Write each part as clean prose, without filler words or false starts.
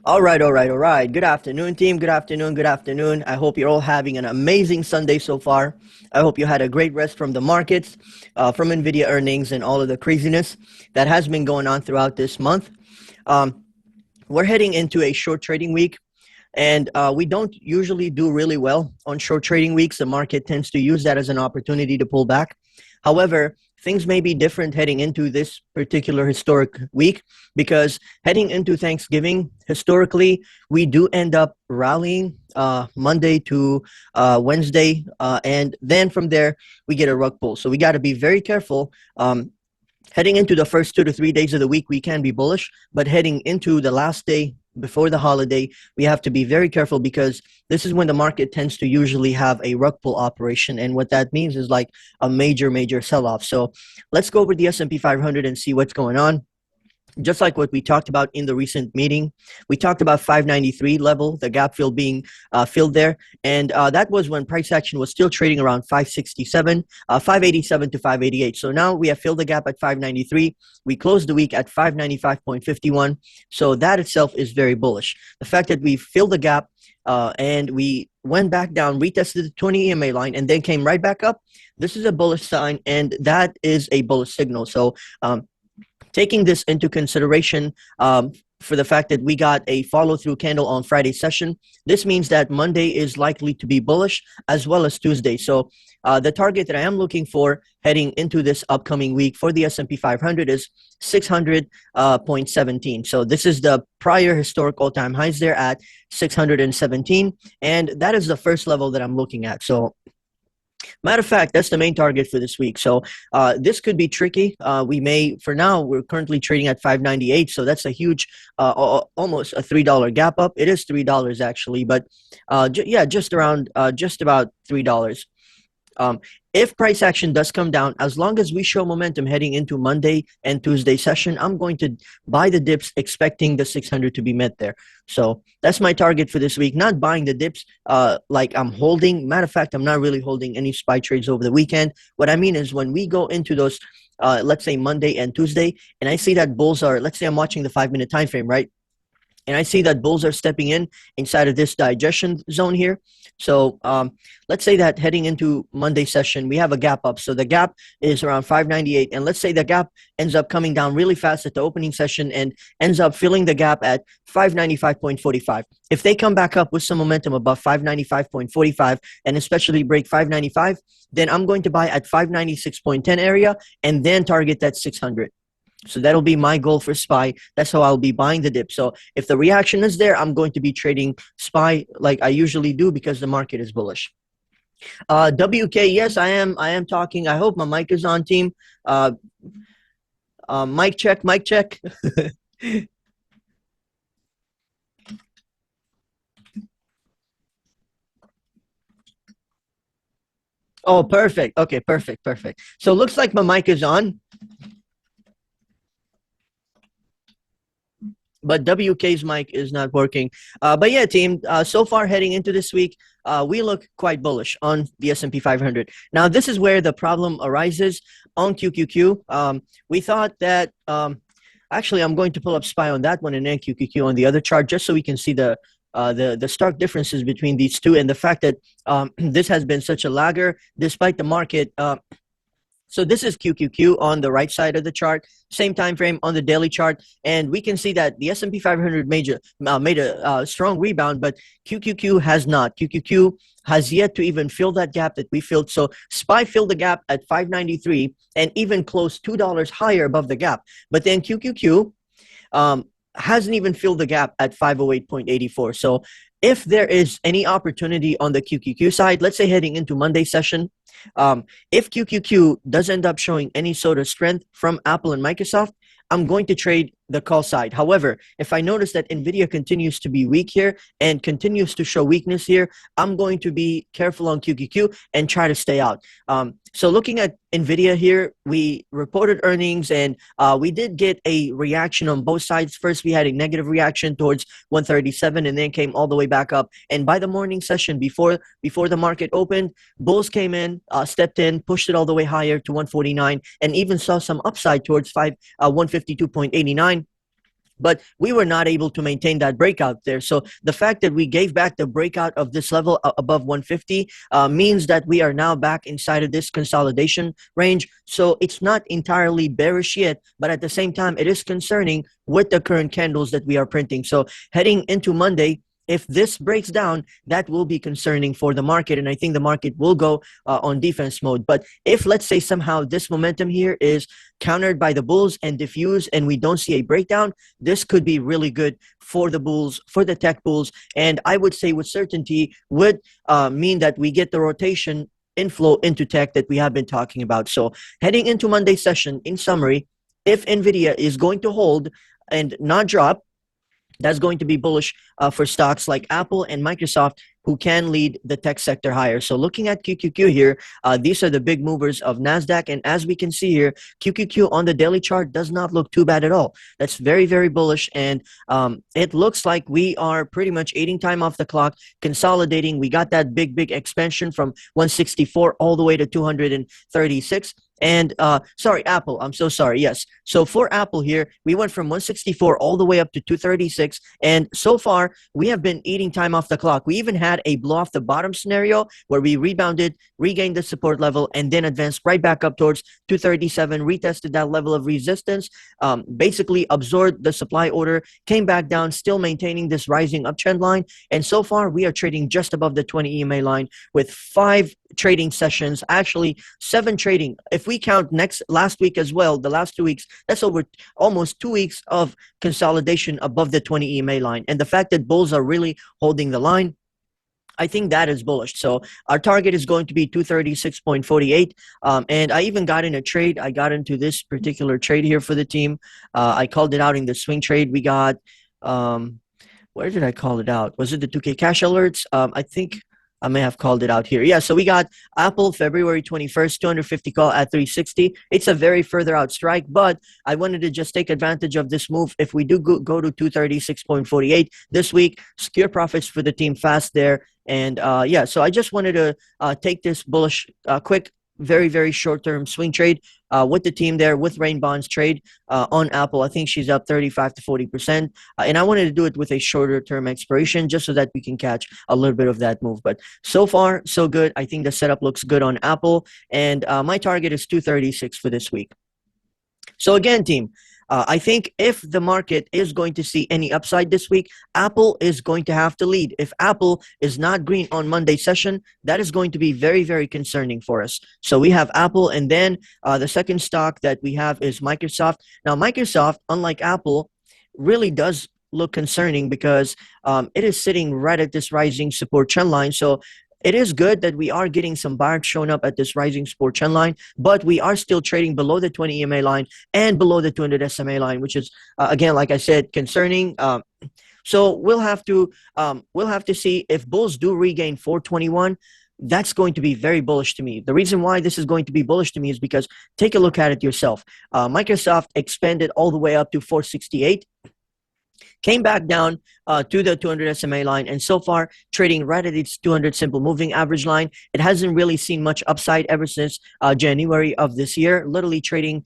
All right. Good afternoon, team. Good afternoon. Good afternoon. I hope you're all having an amazing Sunday so far. I hope you had a great rest from the markets, from Nvidia earnings, and all of the craziness that has been going on throughout this month. Um, we're heading into a short trading week. And we don't usually do really well on short trading weeks. The market tends to use that as an opportunity to pull back. However, things may be different heading into this particular historic week because heading into Thanksgiving, historically, we do end up rallying Monday to Wednesday. And then from there, we get a rug pull. So we got to be very careful. Heading into the first 2 to 3 days of the week, we can be bullish, but heading into the last day before the holiday, we have to be very careful because this is when the market tends to usually have a rug pull operation. And what that means is like a major sell-off. So let's go over the S&P 500 and see what's going on. Just like what we talked about in the recent meeting, we talked about 593 level, the gap fill being filled there. And that was when price action was still trading around 567, 587 to 588. So now we have filled the gap at 593. We closed the week at 595.51. So that itself is very bullish. The fact that we filled the gap and we went back down, retested the 20 EMA line, and then came right back up, this is a bullish sign, and that is a bullish signal. So taking this into consideration, for the fact that we got a follow-through candle on Friday session, this means that Monday is likely to be bullish as well as Tuesday. So the target that I am looking for heading into this upcoming week for the S&P 500 is 600.17. So this is the prior historic all-time highs there at 617, and that is the first level that I'm looking at. So matter of fact, that's the main target for this week. So this could be tricky. We may, for now, we're currently trading at 598. So that's a huge, almost a $3 gap up. It is $3 actually, but yeah, just about $3. If price action does come down, as long as we show momentum heading into Monday and Tuesday session, I'm going to buy the dips expecting the 600 to be met there. So that's my target for this week, not buying the dips like I'm holding. Matter of fact, I'm not really holding any SPY trades over the weekend. What I mean is when we go into those, let's say Monday and Tuesday, and I see that bulls are, let's say I'm watching the 5-minute time frame, right? And I see that bulls are stepping in inside of this digestion zone here. So let's say that heading into Monday session, we have a gap up. So the gap is around 598. And let's say the gap ends up coming down really fast at the opening session and ends up filling the gap at 595.45. If they come back up with some momentum above 595.45 and especially break 595, then I'm going to buy at 596.10 area and then target that 600. So that'll be my goal for SPY. That's how I'll be buying the dip. So if the reaction is there, I'm going to be trading SPY like I usually do because the market is bullish. WK, yes, I am talking. I hope my mic is on, team. Mic check, mic check. Oh, perfect. Okay, perfect. So looks like my mic is on. But WK's mic is not working. But yeah, team, so far heading into this week, we look quite bullish on the S&P 500. Now, this is where the problem arises on QQQ. We thought that, actually, I'm going to pull up SPY on that one and then QQQ on the other chart just so we can see the stark differences between these two and the fact that this has been such a lagger despite the market. So this is QQQ on the right side of the chart, same time frame on the daily chart, and we can see that the S&P 500 made a strong rebound, but QQQ has not. QQQ has yet to even fill that gap that we filled. So SPY filled the gap at 593 and even closed $2 higher above the gap. But then QQQ hasn't even filled the gap at 508.84. So if there is any opportunity on the QQQ side, let's say heading into Monday session, if QQQ does end up showing any sort of strength from Apple and Microsoft, I'm going to trade the call side. However, if I notice that Nvidia continues to be weak here and continues to show weakness here, I'm going to be careful on QQQ and try to stay out. So looking at Nvidia here, we reported earnings and we did get a reaction on both sides. First, we had a negative reaction towards 137 and then came all the way back up. And by the morning session, before the market opened, bulls came in, stepped in, pushed it all the way higher to 149 and even saw some upside towards 152.89. but we were not able to maintain that breakout there. So the fact that we gave back the breakout of this level above 150 means that we are now back inside of this consolidation range. So it's not entirely bearish yet, but at the same time, it is concerning with the current candles that we are printing. So heading into Monday, if this breaks down, that will be concerning for the market, and I think the market will go on defense mode. But if, let's say, somehow this momentum here is countered by the bulls and diffused, and we don't see a breakdown, this could be really good for the bulls, for the tech bulls, and I would say with certainty would mean that we get the rotation inflow into tech that we have been talking about. So heading into Monday session, in summary, if Nvidia is going to hold and not drop, that's going to be bullish for stocks like Apple and Microsoft, who can lead the tech sector higher. So looking at QQQ here, these are the big movers of NASDAQ. And as we can see here, QQQ on the daily chart does not look too bad at all. That's very, very bullish. And it looks like we are pretty much eating time off the clock, consolidating. We got that big expansion from 164 all the way to 236. And sorry, Apple, I'm so sorry. Yes. So for Apple here, we went from 164 all the way up to 236. And so far, we have been eating time off the clock. We even had a blow off the bottom scenario where we rebounded, regained the support level, and then advanced right back up towards 237, retested that level of resistance, basically absorbed the supply order, came back down, still maintaining this rising uptrend line. And so far, we are trading just above the 20 EMA line with 5 trading sessions, actually 7 trading. If we count last week as well, the last 2 weeks, that's over almost 2 weeks of consolidation above the 20 EMA line. And the fact that bulls are really holding the line, I think that is bullish. So our target is going to be 236.48. And I even got in a trade. I got into this particular trade here for the team. I called it out in the swing trade. We got, where did I call it out? Was it the 2K cash alerts? I think I may have called it out here. Yeah, so we got Apple February 21st, 250 call at 360. It's a very further out strike, but I wanted to just take advantage of this move. If we do go to 236.48 this week, secure profits for the team fast there. And yeah, so I just wanted to take this bullish, quick, very short-term swing trade with the team there with Rain Bonds trade on Apple. I think she's up 35 to 40%. And I wanted to do it with a shorter term expiration just so that we can catch a little bit of that move. But so far, so good. I think the setup looks good on Apple. And my target is 236 for this week. So again, team, I think if the market is going to see any upside this week, Apple is going to have to lead. If Apple is not green on Monday session, that is going to be very concerning for us. So we have Apple, and then the second stock that we have is Microsoft. Now, Microsoft, unlike Apple, really does look concerning because it is sitting right at this rising support trend line. So it is good that we are getting some buyers showing up at this rising support trend line, but we are still trading below the 20 EMA line and below the 200 SMA line, which is, again, like I said, concerning. So we'll have to see if bulls do regain 421. That's going to be very bullish to me. The reason why this is going to be bullish to me is because take a look at it yourself. Microsoft expanded all the way up to 468. Came back down to the 200 SMA line, and so far trading right at its 200 simple moving average line. It hasn't really seen much upside ever since January of this year, literally trading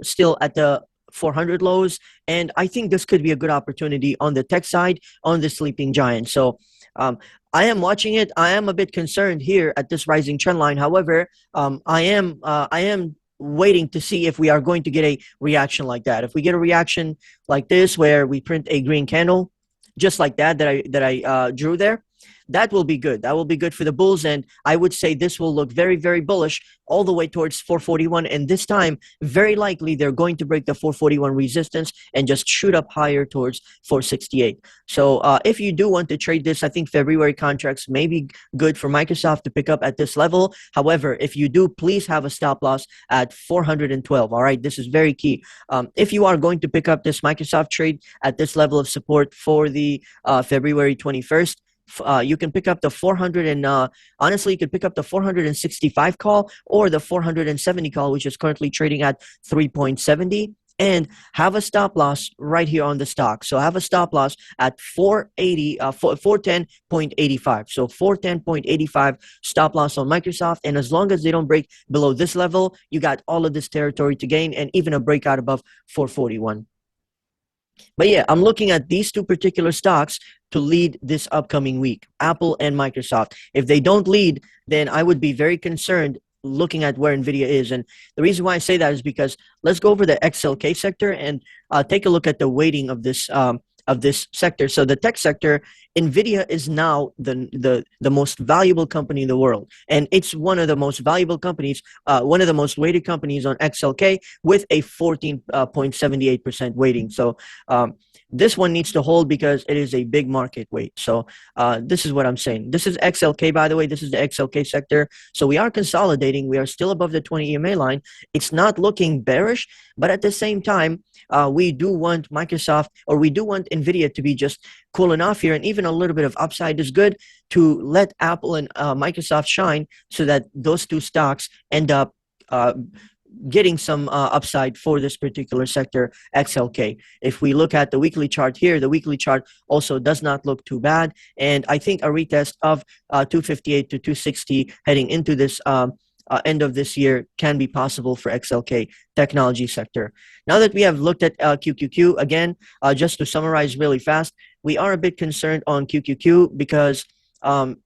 still at the 400 lows. And I think this could be a good opportunity on the tech side on the sleeping giant. So I am watching it. I am a bit concerned here at this rising trend line. However, I am waiting to see if we are going to get a reaction like that. If we get a reaction like this, where we print a green candle, just like that I drew there, that will be good. That will be good for the bulls, and I would say this will look very bullish all the way towards 441. And this time, very likely they're going to break the 441 resistance and just shoot up higher towards 468. So if you do want to trade this, I think February contracts may be good for Microsoft to pick up at this level. However, if you do, please have a stop loss at 412. All right, this is very key. If you are going to pick up this Microsoft trade at this level of support for the February 21st, you can pick up the 400 and honestly, you could pick up the 465 call or the 470 call, which is currently trading at 3.70, and have a stop loss right here on the stock. So have a stop loss at 410.85. So 410.85 stop loss on Microsoft, and as long as they don't break below this level, you got all of this territory to gain and even a breakout above 441. But yeah, I'm looking at these two particular stocks to lead this upcoming week, Apple and Microsoft. If they don't lead, then I would be very concerned looking at where Nvidia is. And the reason why I say that is because let's go over the XLK sector and take a look at the weighting of this sector. So the tech sector, Nvidia is now the most valuable company in the world, and it's one of the most valuable companies, one of the most weighted companies on XLK with a 14.78% weighting. So this one needs to hold because it is a big market weight. So this is what I'm saying. This is XLK, by the way. This is the XLK sector. So we are consolidating. We are still above the 20 EMA line. It's not looking bearish, but at the same time, we do want Microsoft, or we do want Nvidia to be just cooling off here, and even a little bit of upside is good to let Apple and Microsoft shine, so that those two stocks end up getting some upside for this particular sector, XLK. If we look at the weekly chart here, the weekly chart also does not look too bad, and I think a retest of 258 to 260 heading into this end of this year can be possible for XLK technology sector. Now that we have looked at QQQ, again, just to summarize really fast, we are a bit concerned on QQQ because of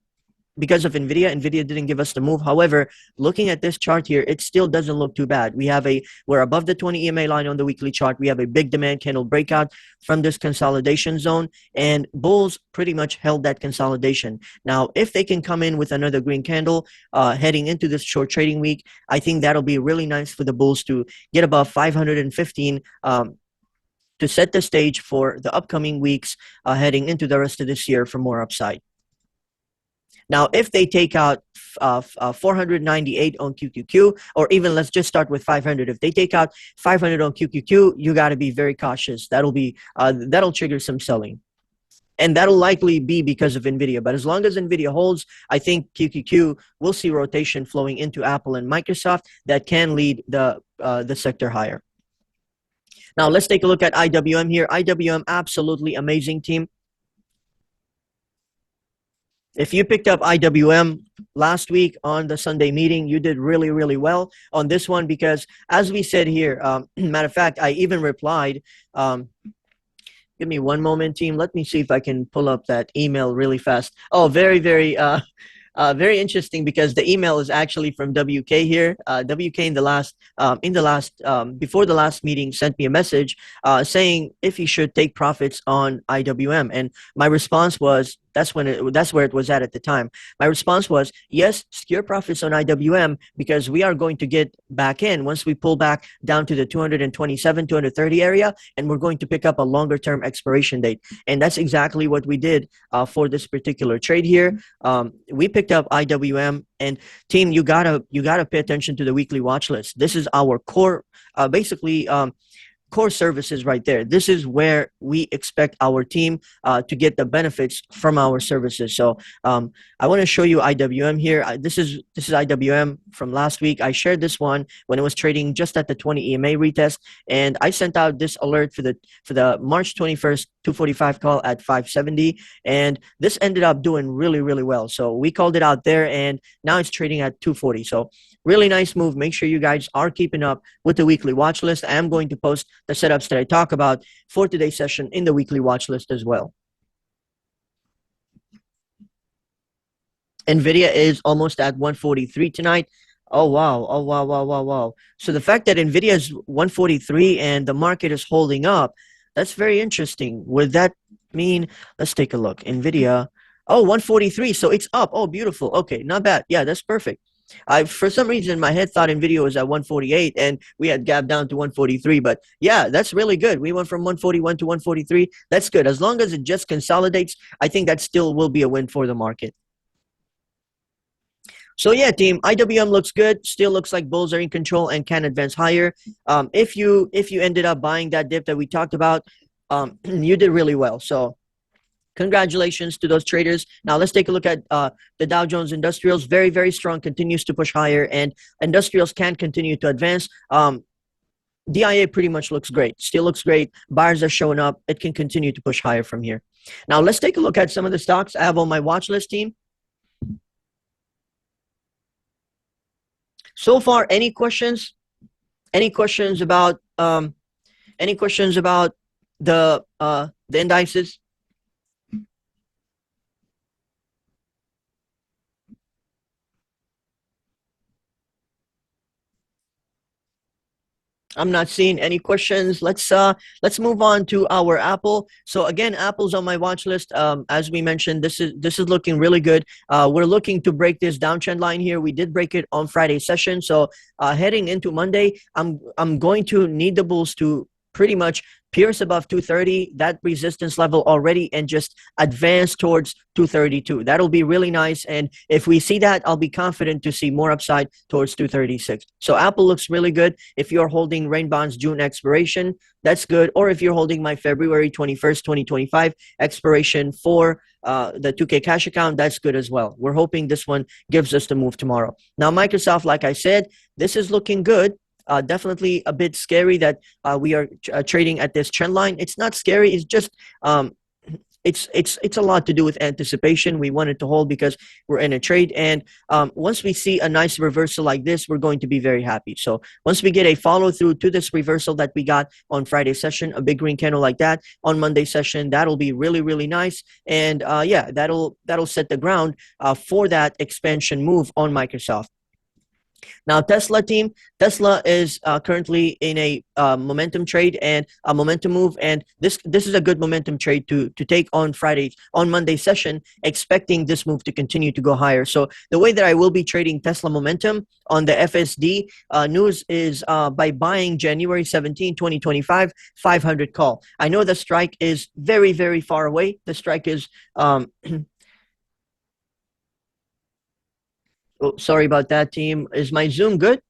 Nvidia. Nvidia didn't give us the move. However, looking at this chart here, it still doesn't look too bad. We're above the 20 EMA line on the weekly chart. We have a big demand candle breakout from this consolidation zone, and bulls pretty much held that consolidation. Now, if they can come in with another green candle heading into this short trading week, I think that'll be really nice for the bulls to get above 515 to set the stage for the upcoming weeks heading into the rest of this year for more upside. Now, if they take out 498 on QQQ, or even let's just start with 500. If they take out 500 on QQQ, you got to be very cautious. That'll trigger some selling. And that'll likely be because of Nvidia. But as long as Nvidia holds, I think QQQ will see rotation flowing into Apple and Microsoft that can lead the sector higher. Now, let's take a look at IWM here. IWM, absolutely amazing team. If you picked up IWM last week on the Sunday meeting, you did really, really well on this one because, as we said here, matter of fact, I even replied. Give me one moment, team. Let me see if I can pull up that email really fast. Oh, very, very interesting because the email is actually from WK here. WK before the last meeting sent me a message saying if he should take profits on IWM, and my response was, that's where it was at the time. My response was, yes, secure profits on IWM because we are going to get back in once we pull back down to the 227, 230 area, and we're going to pick up a longer term expiration date. And that's exactly what we did for this particular trade here. We picked up IWM, and team, you gotta pay attention to the weekly watch list. This is our core, basically core services right there. This is where we expect our team to get the benefits from our services. So I want to show you IWM here. This is IWM from last week. I shared this one when it was trading just at the 20 EMA retest, and I sent out this alert for the March 21st 245 call at 570, and this ended up doing really, really well. So we called it out there, and now it's trading at 240. So really nice move. Make sure you guys are keeping up with the weekly watch list. I am going to post the setups that I talk about for today's session in the weekly watch list as well. Nvidia is almost at 143 tonight. Oh wow. Oh wow, wow, wow, wow. So the fact that Nvidia is 143 and the market is holding up, that's very interesting. Would that mean, let's take a look. Nvidia, oh, 143. So it's up. Oh, beautiful. Okay, not bad. Yeah, that's perfect. For some reason, my head thought Nvidia was at 148 and we had gapped down to 143. But yeah, that's really good. We went from 141 to 143. That's good. As long as it just consolidates, I think that still will be a win for the market. So yeah, team, IWM looks good. Still looks like bulls are in control and can advance higher. If you ended up buying that dip that we talked about, you did really well. So congratulations to those traders. Now let's take a look at the Dow Jones Industrials. Very, very strong, continues to push higher, and industrials can continue to advance. DIA pretty much looks great. Still looks great. Buyers are showing up. It can continue to push higher from here. Now let's take a look at some of the stocks I have on my watch list, team. So far, any questions? Any questions about the indices. I'm not seeing any questions. Let's move on to our Apple. So again, Apple's on my watch list. As we mentioned, this is looking really good. We're looking to break this downtrend line here. We did break it on Friday session. So heading into Monday, I'm going to need the bulls to pretty much pierce above 230, that resistance level already, and just advance towards 232. That'll be really nice. And if we see that, I'll be confident to see more upside towards 236. So Apple looks really good. If you're holding Rain Bonds June expiration, that's good. Or if you're holding my February 21st, 2025 expiration for the 2K cash account, that's good as well. We're hoping this one gives us the move tomorrow. Now, Microsoft, like I said, this is looking good. Definitely a bit scary that we are trading at this trend line. It's not scary. It's just it's a lot to do with anticipation. We wanted to hold because we're in a trade, and once we see a nice reversal like this, we're going to be very happy. So once we get a follow through to this reversal that we got on Friday session, a big green candle like that on Monday session, that'll be really, really nice. And yeah, that'll set the ground for that expansion move on Microsoft. Now, Tesla team, Tesla is currently in a momentum trade and a momentum move, and this is a good momentum trade to take on Monday session, expecting this move to continue to go higher. So the way that I will be trading Tesla momentum on the FSD news is by buying January 17, 2025, 500 call. I know the strike is very, very far away. The strike is oh, sorry about that, team. Is my Zoom good?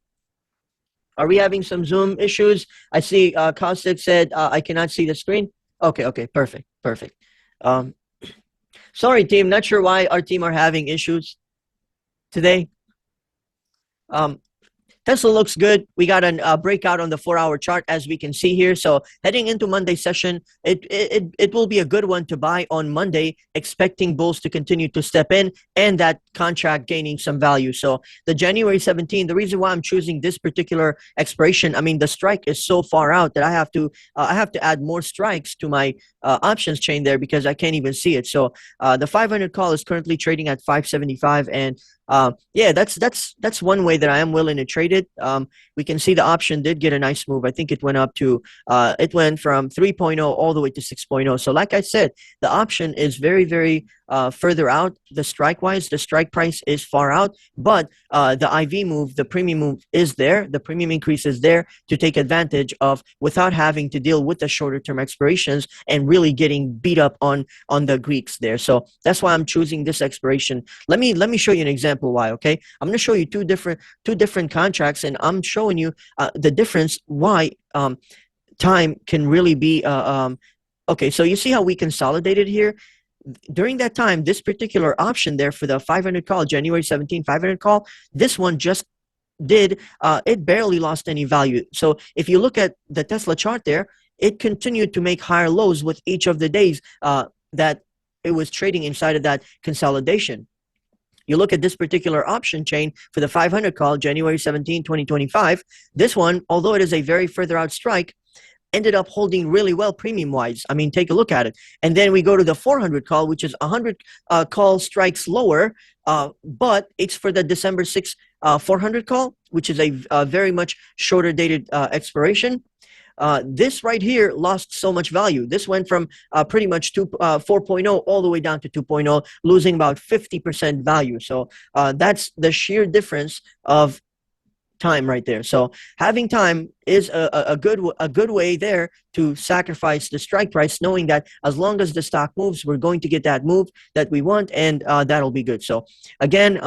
Are we having some Zoom issues? I see Caustic said I cannot see the screen. Okay, okay, perfect, perfect. Um, sorry, team. Not sure why our team are having issues today. Tesla looks good. We got a breakout on the 4-hour chart, as we can see here. So heading into Monday session, it will be a good one to buy on Monday, expecting bulls to continue to step in and that contract gaining some value. So the January 17, the reason why I'm choosing this particular expiration, I mean, the strike is so far out that I have to add more strikes to my options chain there because I can't even see it. So the 500 call is currently trading at 575, and yeah, that's one way that I am willing to trade it. We can see the option did get a nice move. I think it went up to it went from 3.0 all the way to 6.0. So like I said, the option is very, very further out. The strike wise, the strike price is far out, but the IV move, the premium move is there. The premium increase is there to take advantage of without having to deal with the shorter term expirations and really getting beat up on the Greeks there. So that's why I'm choosing this expiration. Let me show you an example why. Okay, I'm going to show you two different contracts, and I'm showing you the difference why time can really be okay. So you see how we consolidated here. During that time, this particular option there for the 500 call, January 17, 500 call, this one just did, it barely lost any value. So if you look at the Tesla chart there, it continued to make higher lows with each of the days that it was trading inside of that consolidation. You look at this particular option chain for the 500 call, January 17, 2025, this one, although it is a very further out strike, ended up holding really well premium wise. I mean, take a look at it. And then we go to the 400 call, which is 100 call strikes lower, but it's for the December 6 400 call, which is a very much shorter dated expiration. This right here lost so much value. This went from pretty much 4.0 all the way down to 2.0, losing about 50% value. So that's the sheer difference of time right there. So having time is a good way there to sacrifice the strike price, knowing that as long as the stock moves, we're going to get that move that we want, and that'll be good. So again,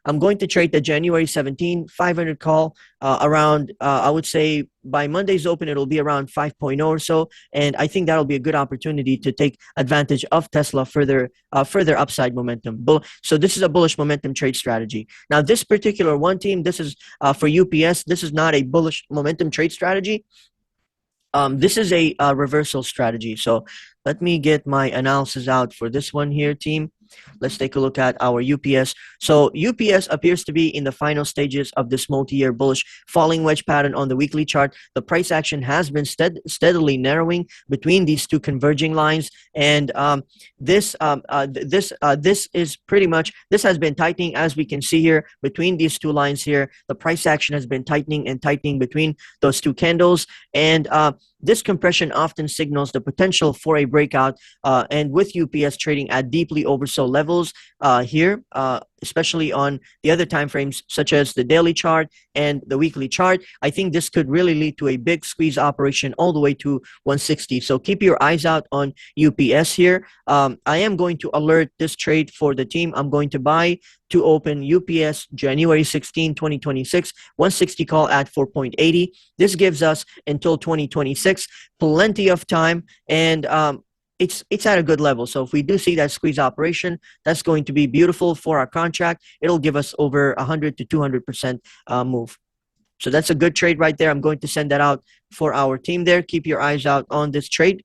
I'm going to trade the January 17 500 call around, I would say by Monday's open, it'll be around 5.0 or so. And I think that'll be a good opportunity to take advantage of Tesla further upside momentum. So this is a bullish momentum trade strategy. Now, this particular one team, this is for UPS. This is not a bullish momentum trade strategy. This is a reversal strategy. So let me get my analysis out for this one here, team. Let's take a look at our UPS. So UPS appears to be in the final stages of this multi-year bullish falling wedge pattern on the weekly chart. The price action has been steadily narrowing between these two converging lines, and this is pretty much, this has been tightening, as we can see here between these two lines here. The price action has been tightening and tightening between those two candles, and this compression often signals the potential for a breakout, and with UPS trading at deeply oversold levels here, especially on the other time frames such as the daily chart and the weekly chart, I think this could really lead to a big squeeze operation all the way to 160. So keep your eyes out on UPS here. I am going to alert this trade for the team. I'm going to buy to open UPS January 16, 2026, 160 call at 4.80. This gives us until 2026, plenty of time, and it's at a good level. So if we do see that squeeze operation, that's going to be beautiful for our contract. It'll give us over 100 to 200% move. So that's a good trade right there. I'm going to send that out for our team there. Keep your eyes out on this trade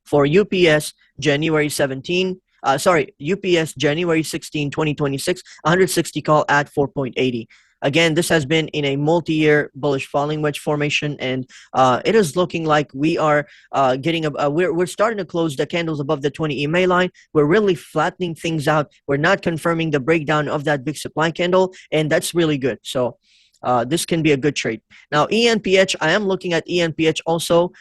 for UPS January 17. UPS January 16, 2026, 160 call at 4.80. Again, this has been in a multi-year bullish falling wedge formation, and it is looking like we are we're starting to close the candles above the 20 EMA line. We're really flattening things out. We're not confirming the breakdown of that big supply candle, and that's really good. So this can be a good trade. Now, Enph, I am looking at Enph also.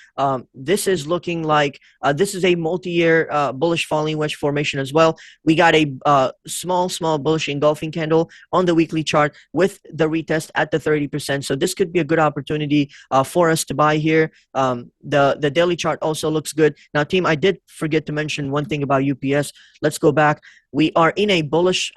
This is looking like this is a multi-year bullish falling wedge formation as well. We got a small bullish engulfing candle on the weekly chart with the retest at the 30%. So this could be a good opportunity for us to buy here. The daily chart also looks good. Now, team, I did forget to mention one thing about UPS. Let's go back. We are in a bullish.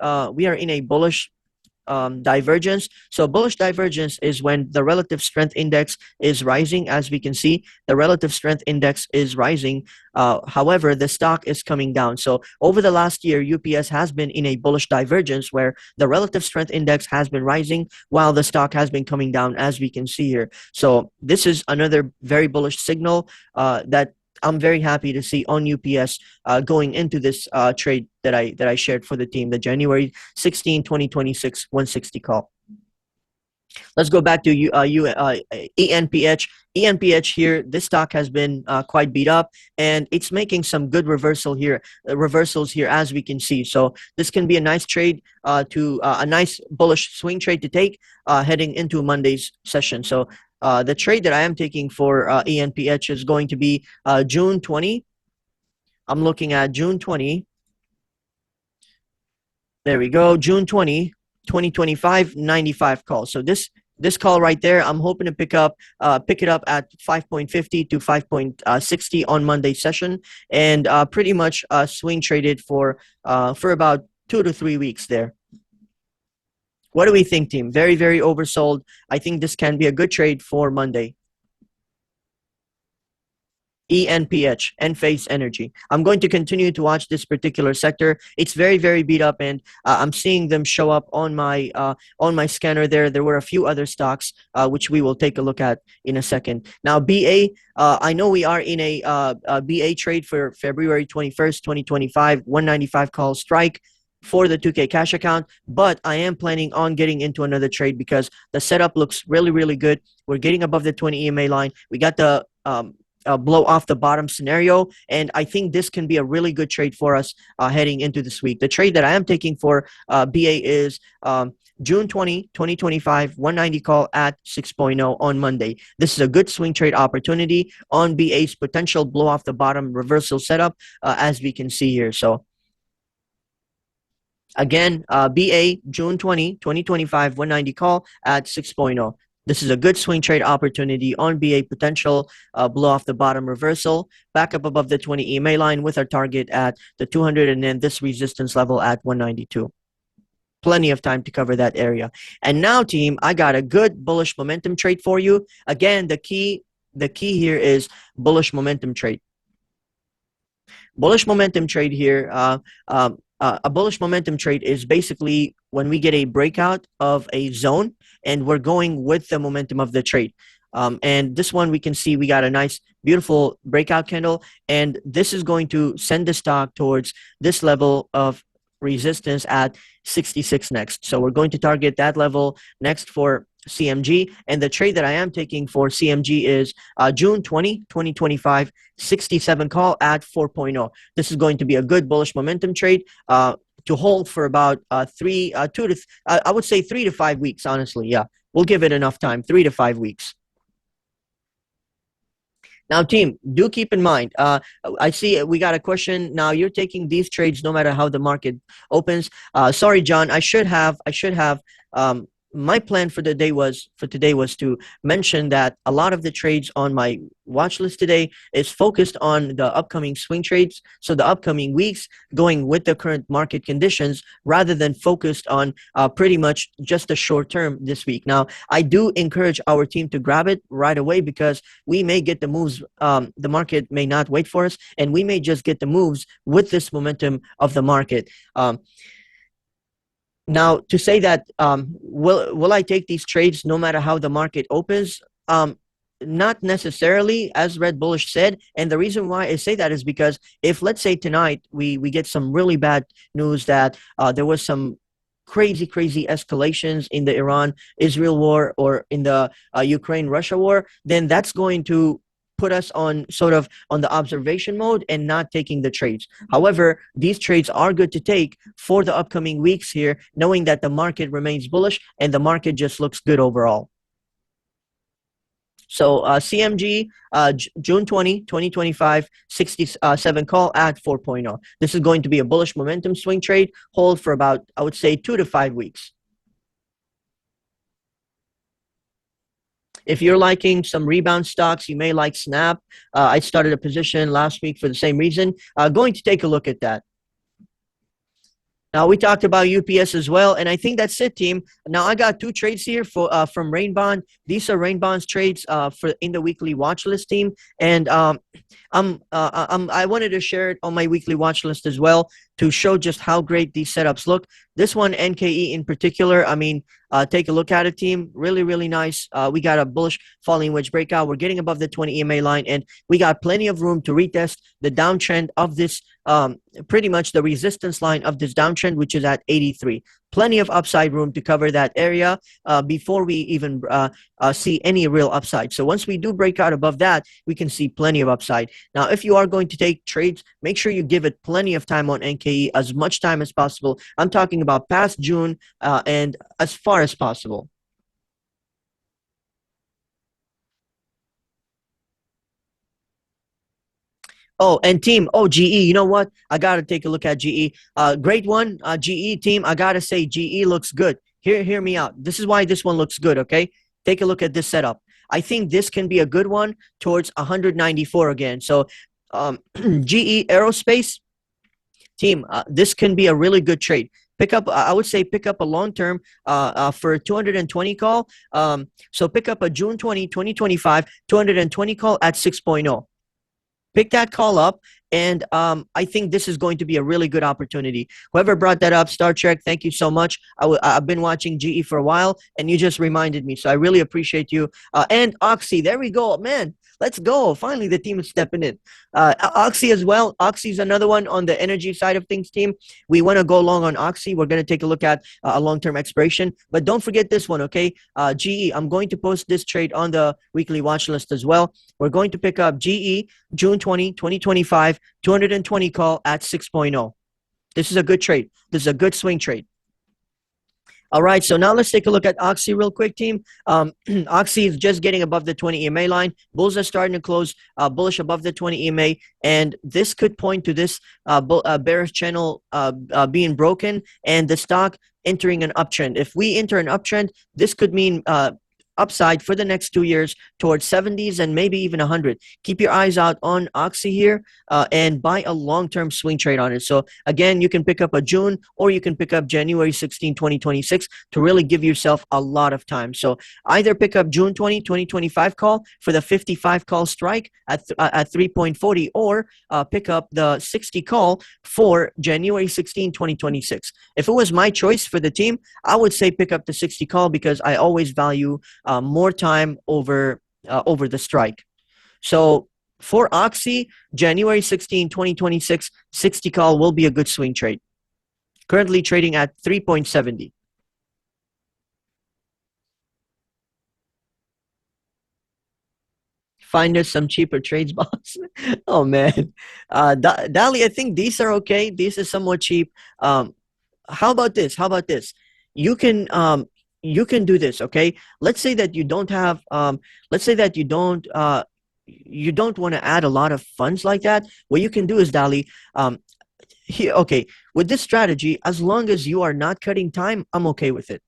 Divergence. So bullish divergence is when the relative strength index is rising. As we can see, the relative strength index is rising. However, the stock is coming down. So over the last year, UPS has been in a bullish divergence where the relative strength index has been rising while the stock has been coming down, as we can see here. So this is another very bullish signal that I'm very happy to see on UPS going into this trade that I shared for the team, the January 16, 2026, 160 call. Let's go back to Enph. Enph here, this stock has been quite beat up, and it's making some good reversals here, as we can see. So this can be a nice trade a nice bullish swing trade to take heading into Monday's session. So the trade that I am taking for Enph is going to be June 20. I'm looking at June 20. There we go. June 20, 2025, 95 call. So this call right there, I'm hoping to pick it up at 5.50 to 5.60 on Monday session, and pretty much swing traded for about 2 to 3 weeks there. What do we think, team? Very, very oversold. I think this can be a good trade for Monday. Enph, Enphase Energy. I'm going to continue to watch this particular sector. It's very, very beat up, and I'm seeing them show up on my scanner there. There were a few other stocks which we will take a look at in a second. Now, BA, I know we are in a BA trade for February 21st, 2025, 195 call strike for the 2K cash account, but I am planning on getting into another trade because the setup looks really, really good. We're getting above the 20 EMA line. We got the blow off the bottom scenario, and I think this can be a really good trade for us heading into this week. The trade that I am taking for BA is June 20, 2025, 190 call at 6.0 on Monday. This is a good swing trade opportunity on BA's potential blow off the bottom reversal setup, as we can see here. So again, BA June 20, 2025, 190 call at 6.0. This is a good swing trade opportunity on BA potential blow off the bottom reversal, back up above the 20 EMA line with our target at the 200 and then this resistance level at 192. Plenty of time to cover that area. And now, team, I got a good bullish momentum trade for you. Again, the key here is bullish momentum trade. Bullish momentum trade here. A bullish momentum trade is basically when we get a breakout of a zone and we're going with the momentum of the trade. And this one we can see we got a nice beautiful breakout candle, and this is going to send the stock towards this level of resistance at 66 next. So we're going to target that level next for CMG, and the trade that I am taking for CMG is June 20, 2025, 67 call at 4.0. This is going to be a good bullish momentum trade to hold for about I would say 3 to 5 weeks, honestly. Yeah, we'll give it enough time, 3 to 5 weeks. Now, team, do keep in mind, I see we got a question. Now, you're taking these trades no matter how the market opens. Sorry, John, I should have, my plan for today was to mention that a lot of the trades on my watch list today is focused on the upcoming swing trades. So the upcoming weeks going with the current market conditions rather than focused on pretty much just the short term this week. Now, I do encourage our team to grab it right away because we may get the moves. The market may not wait for us, and we may just get the moves with this momentum of the market. Now, to say that will I take these trades no matter how the market opens? Not necessarily, as Red Bullish said. And the reason why I say that is because if, let's say, tonight we get some really bad news that there was some crazy escalations in the Iran-Israel war or in the Ukraine-Russia war, then that's going to put us on sort of on the observation mode and not taking the trades. However, these trades are good to take for the upcoming weeks here, knowing that the market remains bullish and the market just looks good overall. So CMG, June 20, 2025, 67 call at 4.0. This is going to be a bullish momentum swing trade, hold for about, I would say, 2 to 5 weeks. If you're liking some rebound stocks, you may like Snap. I started a position last week for the same reason. Going to take a look at that. Now, we talked about UPS as well, and I think that's it, team. Now, I got 2 trades here for from Rain Bond. These are Rain Bond's trades for in the weekly watch list, team. And I wanted to share it on my weekly watch list as well to show just how great these setups look. This one, NKE in particular, I mean, take a look at it, team. Really nice. We got a bullish falling wedge breakout. We're getting above the 20 EMA line, and we got plenty of room to retest the downtrend of this, pretty much the resistance line of this downtrend, which is at 83. Plenty of upside room to cover that area before we even see any real upside. So once we do break out above that, we can see plenty of upside. Now, if you are going to take trades, make sure you give it plenty of time on NKE, as much time as possible. I'm talking about past June and as far as possible. Oh, and team, GE, you know what? I got to take a look at GE. Great one, GE team. I got to say, GE looks good. Hear me out. This is why this one looks good, okay? Take a look at this setup. I think this can be a good one towards 194 again. So GE Aerospace, team, this can be a really good trade. Pick up, I would say pick up a long-term for 220 call. So pick up a June 20, 2025, 220 call at 6.0. Pick that call up, and I think this is going to be a really good opportunity. Whoever brought that up, Star Trek, thank you so much. I've been watching GE for a while, and you just reminded me, so I really appreciate you. And Oxy, there we go. Man, let's go. Finally, the team is stepping in. Oxy as well. Oxy is another one on the energy side of things, team. We want to go long on Oxy. We're going to take a look at a long-term expiration. But don't forget this one, okay? GE, I'm going to post this trade on the weekly watch list as well. We're going to pick up GE, June 20, 2025, 220 call at 6.0. This is a good trade. This is a good swing trade. All right, so now let's take a look at Oxy real quick, team. Oxy is just getting above the 20 EMA line. Bulls are starting to close bullish above the 20 EMA, and this could point to this bearish channel being broken and the stock entering an uptrend. If we enter an uptrend, this could mean upside for the next 2 years towards 70s and maybe even 100. Keep your eyes out on Oxy here and buy a long-term swing trade on it. So again, you can pick up a June or you can pick up January 16, 2026 to really give yourself a lot of time. So either pick up June 20, 2025 call for the 55 call strike at 3.40 or pick up the 60 call for January 16, 2026. If it was my choice for the team, I would say pick up the 60 call because I always value more time over the strike. So For Oxy, January 16, 2026, 60 call will be a good swing trade. Currently trading at 3.70. Find us some cheaper trades, boss. Oh man, Dali, I think these are okay. These are somewhat cheap. How about this? How about this? You can you can do this. Okay, let's say that you don't have let's say that you don't want to add a lot of funds like that. What you can do is, Dali, here, okay, with this strategy, as long as you are not cutting time, I'm okay with it.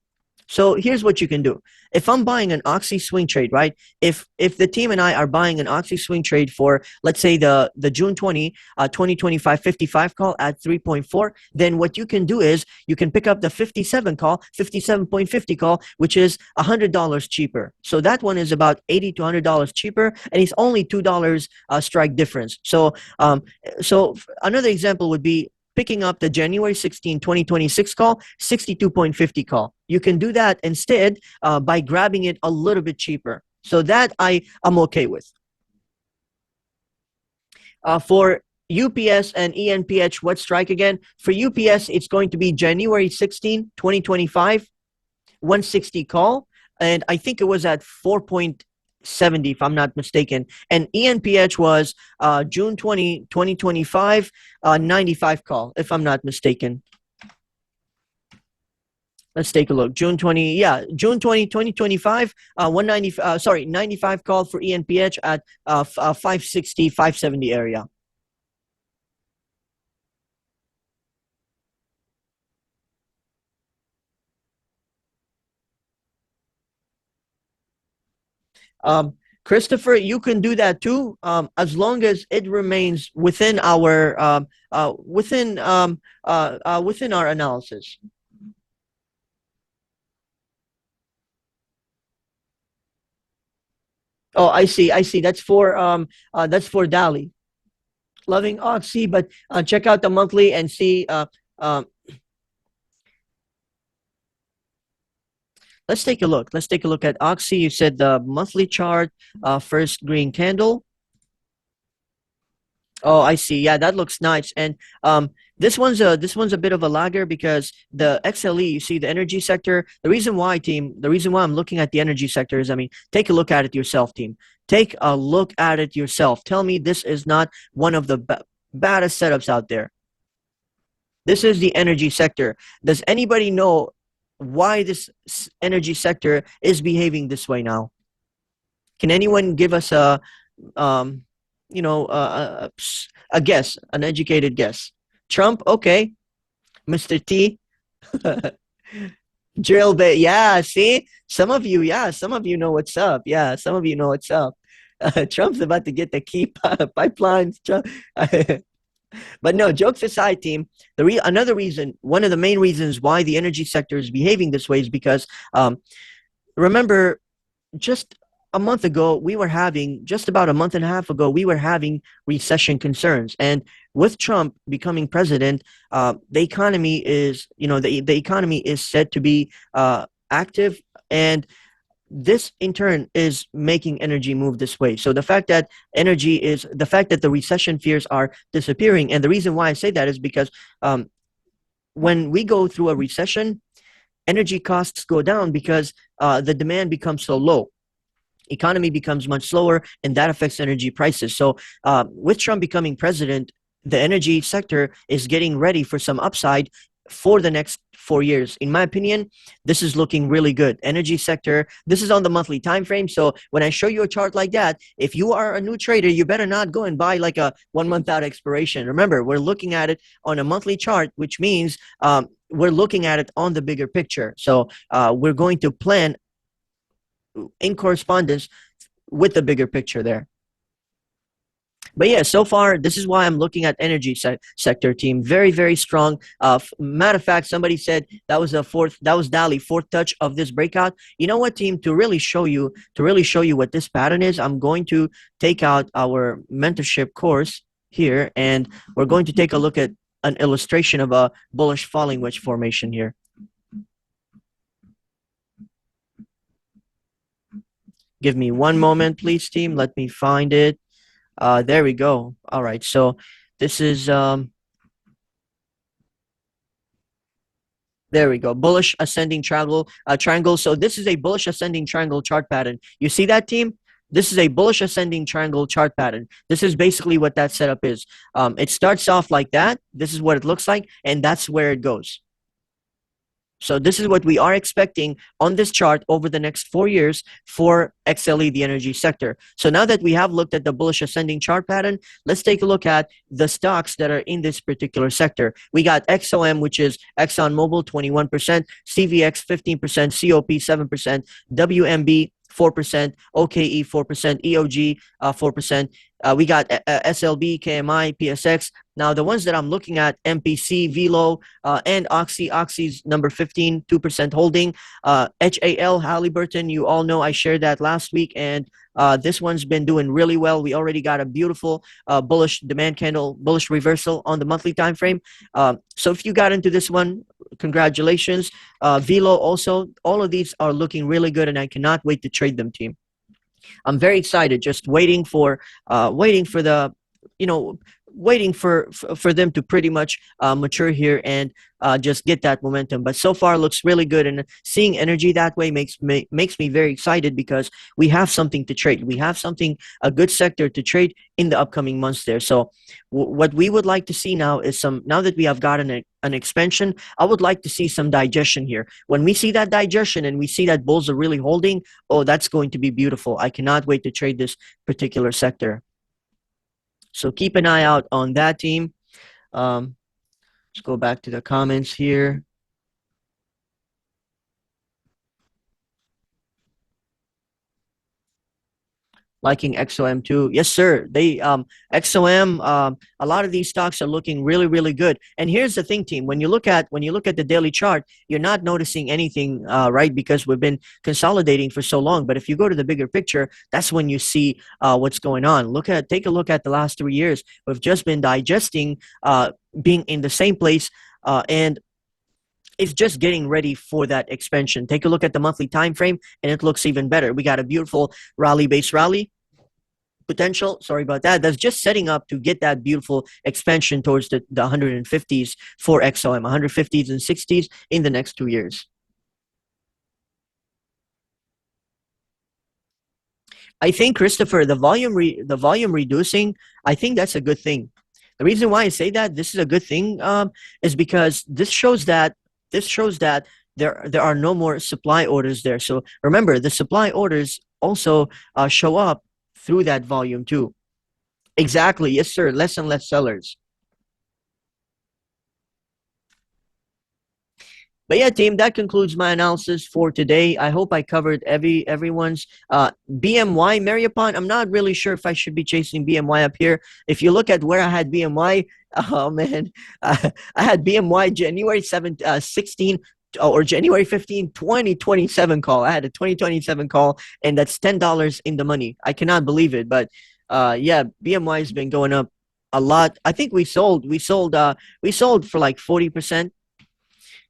So here's what you can do. If I'm buying an Oxy swing trade, right? If the team and I are buying an Oxy swing trade for, let's say, the June 2025 55 call at 3.4, then what you can do is you can pick up the 57 call, 57.50 call, which is $100 cheaper. So that one is about $80 to $100 cheaper, and it's only $2 strike difference. So another example would be picking up the January 16, 2026 call, 62.50 call. You can do that instead by grabbing it a little bit cheaper. So that I'm okay with. For UPS and ENPH, what strike again? For UPS, it's going to be January 16, 2025, 160 call. And I think it was at 4.70, if I'm not mistaken. And ENPH was June 20, 2025, 95 call, if I'm not mistaken. Let's take a look. June 20, yeah, June 20, 2025, 190, sorry, 95 call for ENPH at 560, 570 area. Christopher, you can do that too, as long as it remains within our within our analysis. Oh, I see. I see. That's for Dali. Loving Oxy, but check out the monthly and see. Let's take a look. Let's take a look at Oxy. You said the monthly chart, first green candle. Oh, I see. Yeah, that looks nice. And this one's a bit of a lagger because the XLE, you see the energy sector. The reason why, team, the reason why I'm looking at the energy sector is, I mean, take a look at it yourself, team. Take a look at it yourself. Tell me this is not one of the baddest setups out there. This is the energy sector. Does anybody know why this energy sector is behaving this way now? Can anyone give us um, a guess, an educated guess? Trump, okay. Mr. T, drill bit. Yeah, see, some of you know what's up. Yeah, some of you know what's up. Trump's about to get the key pipelines. But no, jokes aside, team. Another reason, one of the main reasons why the energy sector is behaving this way is because remember, just a month ago, just about a month and a half ago, we were having recession concerns. And with Trump becoming president, the economy is, the economy is said to be active. And this in turn is making energy move this way. So the fact that the recession fears are disappearing. And the reason why I say that is because when we go through a recession, energy costs go down because the demand becomes so low. Economy becomes much slower, and that affects energy prices. So with Trump becoming president, the energy sector is getting ready for some upside for the next 4 years. In my opinion, this is looking really good. Energy sector, this is on the monthly time frame. So when I show you a chart like that, if you are a new trader, you better not go and buy like a 1 month out expiration. Remember, we're looking at it on a monthly chart, which means we're looking at it on the bigger picture. So we're going to plan in correspondence with the bigger picture there. But yeah, so far, this is why I'm looking at energy sector, team. Very, very strong. Matter of fact, somebody said that was Dali, fourth touch of this breakout. You know what, team? To really show you what this pattern is, I'm going to take out our mentorship course here, and we're going to take a look at an illustration of a bullish falling wedge formation here. Give me one moment, please, team. Let me find it. There we go. All right. So this is there we go. Bullish ascending triangle. So this is a bullish ascending triangle chart pattern. You see that, team? This is a bullish ascending triangle chart pattern. This is basically what that setup is. It starts off like that. This is what it looks like, and that's where it goes. So this is what we are expecting on this chart over the next 4 years for XLE, the energy sector. So now that we have looked at the bullish ascending chart pattern, let's take a look at the stocks that are in this particular sector. We got XOM, which is ExxonMobil, 21%, CVX, 15%, COP, 7%, WMB, 4%, OKE 4%, EOG 4%. We got SLB, KMI, PSX. Now the ones that I'm looking at, MPC, Velo, and Oxy. Oxy's number 15, 2% holding. HAL, Halliburton, you all know I shared that last week, and this one's been doing really well. We already got a beautiful bullish demand candle, bullish reversal on the monthly time frame. So if you got into this one, congratulations. Velo also, all of these are looking really good, and I cannot wait to trade them, team. I'm very excited, just waiting for the, you know, waiting for them to pretty much mature here and just get that momentum. But so far looks really good, and seeing energy that way makes me very excited because we have something to trade. We have something, a good sector to trade in the upcoming months there. So what we would like to see now is now that we have gotten an expansion, I would like to see some digestion here. When we see that digestion and we see that bulls are really holding, oh, that's going to be beautiful. I cannot wait to trade this particular sector. So keep an eye out on that, team. Let's go back to the comments here. Liking XOM too. Yes, sir. They XOM, a lot of these stocks are looking really, really good. And here's the thing, team. When you look at the daily chart, you're not noticing anything, right? Because we've been consolidating for so long. But if you go to the bigger picture, that's when you see what's going on. Take a look at the last 3 years. We've just been digesting, being in the same place, and it's just getting ready for that expansion. Take a look at the monthly time frame, and it looks even better. We got a beautiful rally-based rally potential. Sorry about that. That's just setting up to get that beautiful expansion towards the 150s for XOM, 150s and 60s in the next 2 years. I think, Christopher, the volume reducing, I think that's a good thing. The reason why I say that this is a good thing is because this shows that there are no more supply orders there. So remember, the supply orders also show up through that volume too. Exactly. Yes, sir. Less and less sellers. But yeah, team, that concludes my analysis for today. I hope I covered everyone's BMY Mariupon. I'm not really sure if I should be chasing BMY up here. If you look at where I had BMY, oh man, I had BMY January 16 or January 15, 2027 call. I had a 2027 call, and that's $10 in the money. I cannot believe it, but yeah, BMY has been going up a lot. I think we sold for like 40%.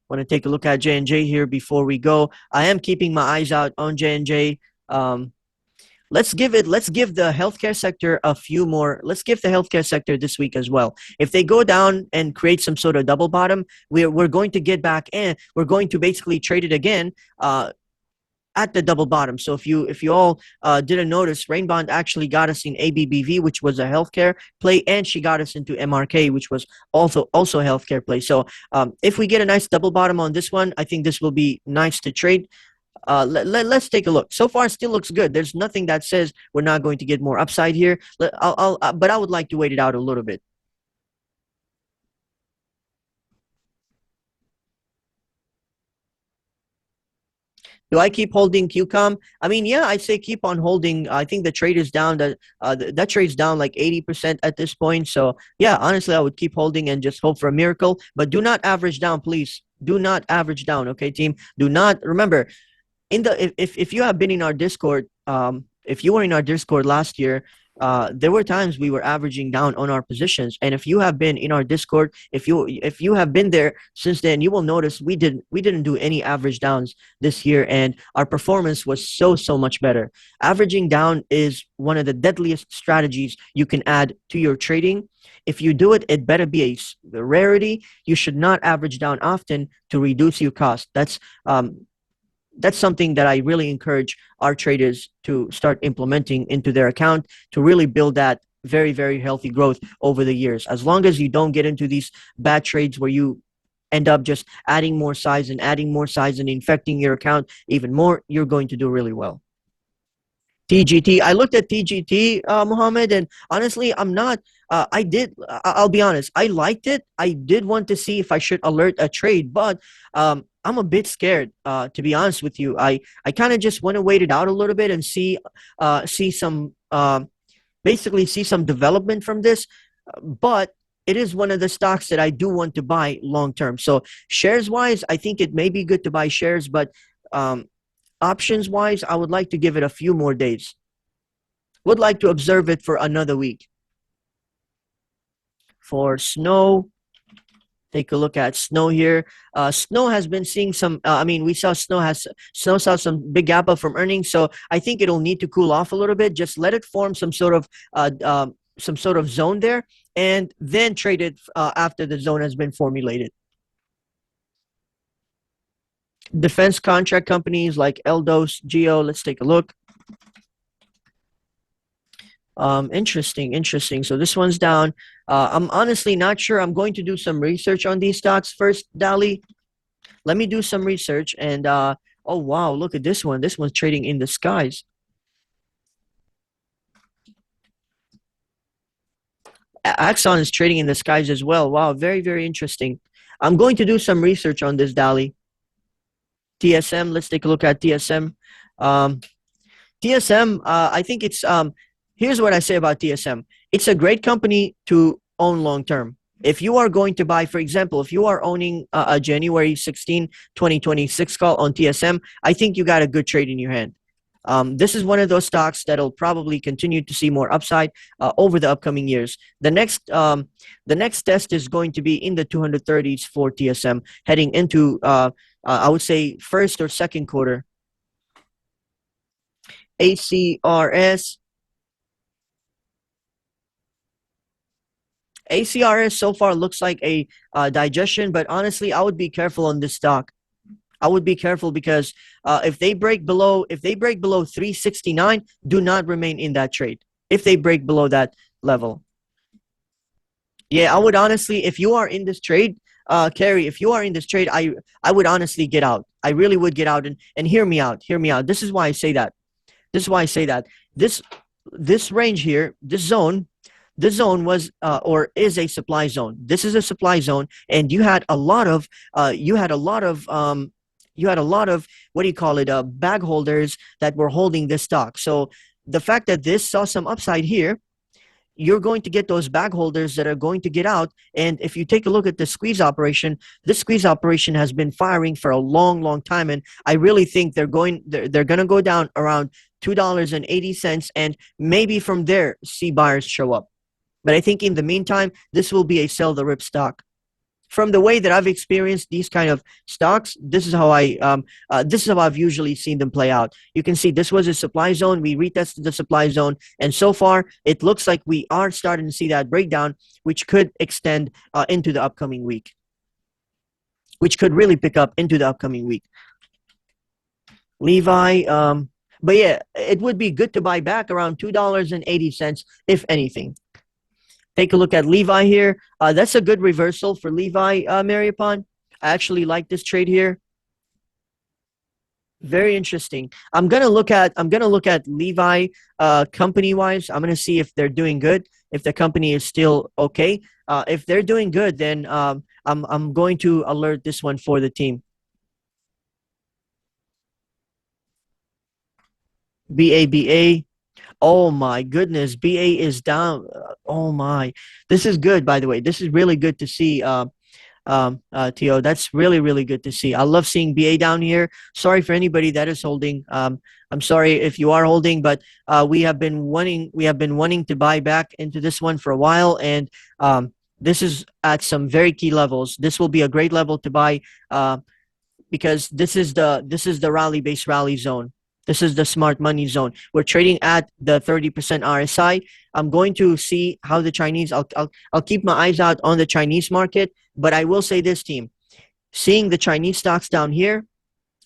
Want to take a look at J&J here before we go. I am keeping my eyes out on J&J. Let's give the healthcare sector a few more. Let's give the healthcare sector this week as well. If they go down and create some sort of double bottom, we're going to get back in. We're going to basically trade it again at the double bottom. So if you all didn't notice, Rainbond actually got us in ABBV, which was a healthcare play, and she got us into MRK, which was also a healthcare play. So if we get a nice double bottom on this one, I think this will be nice to trade. Let's take a look. So far, still looks good. There's nothing that says we're not going to get more upside here. But I would like to wait it out a little bit. Do I keep holding QCOM? I mean, yeah, I say keep on holding. I think the trade is down. That trade's down like 80% at this point. So yeah, honestly, I would keep holding and just hope for a miracle. But do not average down, please. Do not average down, okay, team? Do not remember. If you have been in our Discord, if you were in our Discord last year, there were times we were averaging down on our positions. And if you have been in our Discord, if you have been there since then, you will notice we didn't do any average downs this year, and our performance was so much better. Averaging down is one of the deadliest strategies you can add to your trading. If you do it, it better be a rarity. You should not average down often to reduce your cost. That's something that I really encourage our traders to start implementing into their account to really build that very healthy growth over the years. As long as you don't get into these bad trades where you end up just adding more size and adding more size and infecting your account even more, you're going to do really well. TGT. I looked at TGT, Mohammed, and honestly, I'm not. I'll be honest. I liked it. I did want to see if I should alert a trade, but I'm a bit scared. To be honest with you, I kind of just want to wait it out a little bit and see some basically see some development from this. But it is one of the stocks that I do want to buy long term. So shares wise, I think it may be good to buy shares, but options wise, I would like to give it a few more days. Would like to observe it for another week. For snow, take a look at snow here. Snow has been seeing some. We saw snow saw some big gap up from earnings, so I think it'll need to cool off a little bit. Just let it form some sort of zone there, and then trade it after the zone has been formulated. Defense contract companies like Eldos, Geo. Let's take a look. Interesting. So this one's down. I'm honestly not sure. I'm going to do some research on these stocks first, Dali. Let me do some research. And oh wow, look at this one. This one's trading in the skies. Axon is trading in the skies as well. Wow, very interesting. I'm going to do some research on this, Dali. TSM. Let's take a look at TSM. TSM. I think it's here's what I say about TSM. It's a great company to own long term. If you are going to buy, for example, if you are owning a January 16, 2026 call on TSM, I think you got a good trade in your hand. This is one of those stocks that'll probably continue to see more upside over the upcoming years. The next test is going to be in the 230s for TSM, heading into I would say first or second quarter. ACRS. ACRS so far looks like a digestion, but honestly, I would be careful on this stock. I would be careful because if they break below 369, do not remain in that trade. If they break below that level, yeah, I would honestly, if you are in this trade, Carrie, if you are in this trade, I would honestly get out. I really would get out and hear me out. Hear me out. This is why I say that. This range here, this zone was or is a supply zone. This is a supply zone, and you had a lot of what do you call it, bag holders that were holding this stock. So the fact that this saw some upside here, you're going to get those bag holders that are going to get out. And if you take a look at the squeeze operation, this squeeze operation has been firing for a long time, and I really think they're going to go down around $2.80, and maybe from there see buyers show up. But I think in the meantime, this will be a sell the rip stock. From the way that I've experienced these kind of stocks, this is how I've usually seen them play out. You can see this was a supply zone. We retested the supply zone, and so far it looks like we are starting to see that breakdown, which could extend into the upcoming week, which could really pick up into the upcoming week. Levi, but yeah, it would be good to buy back around $2.80, if anything. Take a look at Levi here. That's a good reversal for Levi, Mariapon. I actually like this trade here. Very interesting. I'm gonna look at Levi company wise. I'm gonna see if they're doing good, if the company is still okay. If they're doing good, then I'm going to alert this one for the team. BABA. Oh my goodness, BA is down. Oh my, this is good, by the way. This is really good to see. Tio. That's really, really good to see. I love seeing BA down here. Sorry for anybody that is holding. I'm sorry if you are holding, but we have been wanting to buy back into this one for a while, and this is at some very key levels. This will be a great level to buy because this is the rally zone. This is the smart money zone. We're trading at the 30% RSI. I'm going to see how the Chinese. I'll keep my eyes out on the Chinese market, but I will say this, team. Seeing the Chinese stocks down here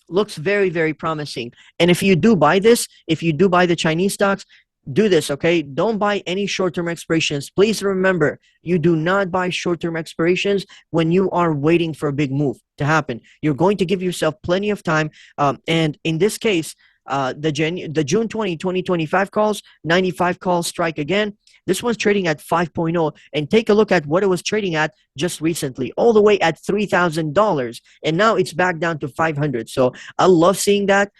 looks very, very promising. And if you do buy this, if you do buy the Chinese stocks, do this, okay? Don't buy any short-term expirations. Please remember, you do not buy short-term expirations when you are waiting for a big move to happen. You're going to give yourself plenty of time. And in this case, the June 2025 calls, 95 calls strike again. This one's trading at 5.0, and take a look at what it was trading at just recently, all the way at $3,000, and now it's back down to 500. So I love seeing that.